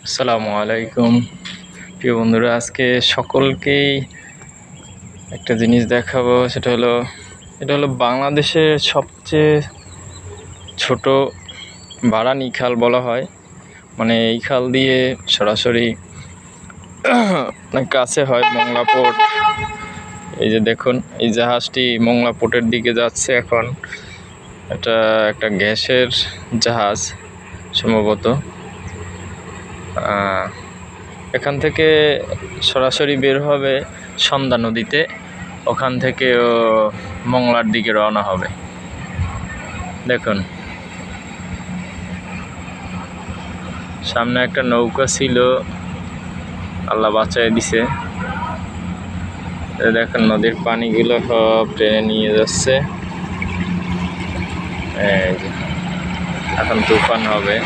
আসসালামু আলাইকুম প্রিয় বন্ধুরা, আজকে সকলকেই একটা জিনিস দেখাবো। এটা হলো বাংলাদেশের সবচেয়ে ছোট বারানি খাল বলা হয়। মানে এই খাল দিয়ে সরাসরি কাছে হয় মংলা পোর্ট। এই যে দেখুন, এই জাহাজটি মংলা পোর্টের দিকে যাচ্ছে। এখন এটা একটা গ্যাসের জাহাজ সম্ভবত। এখান থেকে সরাসরি বের হবে সন্ধ্যা নদীতে, ওখান থেকে মংলার দিকে রওনা হবে। দেখুন, সামনে একটা নৌকা ছিল, আল্লাহ বাঁচায় দিছে। দেখুন নদীর পানিগুলো সব টেনে নিয়ে যাচ্ছে। এই যে এখন তুফান হবে।